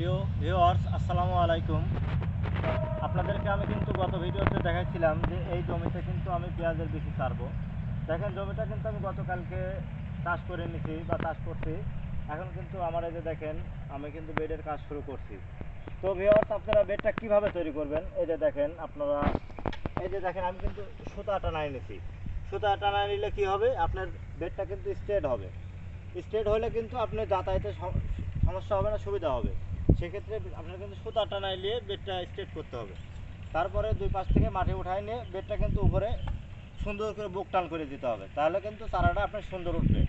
প্রিয় ভিউয়ার্স, আসসালামু আলাইকুম। আপনাদেরকে আমি কিন্তু গত ভিডিওতে দেখাচ্ছিলাম যে এই জমিতে কিন্তু আমি পেঁয়াজের বেশি ছাড়বো। দেখেন, জমিটা কিন্তু আমি গতকালকে চাষ করে নিছি বা চাষ করছি। এখন কিন্তু আমার এই যে দেখেন, আমি কিন্তু বেডের কাজ শুরু করছি। তো ভিউয়ার্স, আপনারা বেডটা কিভাবে তৈরি করবেন, এই যে দেখেন আপনারা, এই যে দেখেন আমি কিন্তু সুতা টানাই নিছি। সুতা টানাই নিলে কি হবে, আপনার বেডটা কিন্তু স্ট্রেট হবে। স্ট্রেট হলে কিন্তু আপনি যাতায়াতে সমস্যা হবে না, সুবিধা হবে। সেক্ষেত্রে আপনার কিন্তু সুতা টানাই নিয়ে বেডটা স্ট্রেট করতে হবে। তারপরে দুই পাশ থেকে মাটি উঠাই নিয়ে বেডটা কিন্তু উপরে সুন্দর করে বুক টান করে দিতে হবে, তাহলে কিন্তু চারাটা আপনার সুন্দর উঠবে।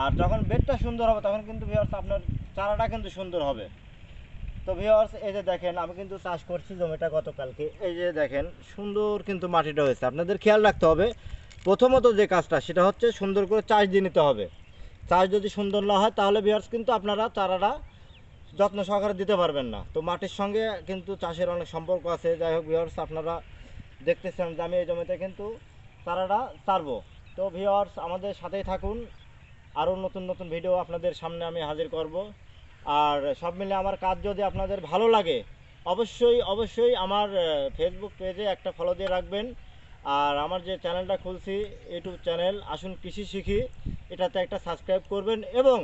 আর যখন বেডটা সুন্দর হবে তখন কিন্তু ভিউয়ার্স আপনার চারাটা কিন্তু সুন্দর হবে। তো ভিউয়ার্স, এই যে দেখেন আমি কিন্তু চাষ করছি জমিটা গতকালকে। এই যে দেখেন সুন্দর কিন্তু মাটিটা হয়েছে। আপনাদের খেয়াল রাখতে হবে, প্রথমত যে কাজটা সেটা হচ্ছে সুন্দর করে চাষ দিয়ে নিতে হবে। চাষ যদি সুন্দর না হয় তাহলে ভিউয়ার্স কিন্তু আপনারা চারাটা যত্ন সহকারে দিতে পারবেন না। তো মাটির সঙ্গে কিন্তু চাষের অনেক সম্পর্ক আছে। যাই হোক ভিউয়ার্স, আপনারা দেখতেছেন যে আমি এই জমিতে কিন্তু চারাটা ছাড়বো। তো ভিউয়ার্স, আমাদের সাথেই থাকুন, আরও নতুন নতুন ভিডিও আপনাদের সামনে আমি হাজির করব। আর সব মিলে আমার কাজ যদি আপনাদের ভালো লাগে, অবশ্যই অবশ্যই আমার ফেসবুক পেজে একটা ফলো দিয়ে রাখবেন। আর আমার যে চ্যানেলটা খুলছি, ইউটিউব চ্যানেল আসুন কৃষি শিখি, এটাতে একটা সাবস্ক্রাইব করবেন। এবং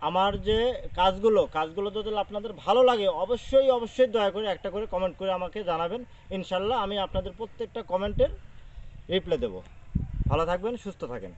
আমার যে কাজগুলো যদি আপনাদের ভালো লাগে, অবশ্যই অবশ্যই দয়া করে একটা করে কমেন্ট করে আমাকে জানাবেন। ইনশাল্লাহ আমি আপনাদের প্রত্যেকটা কমেন্টের রিপ্লাই দেবো। ভালো থাকবেন, সুস্থ থাকেন।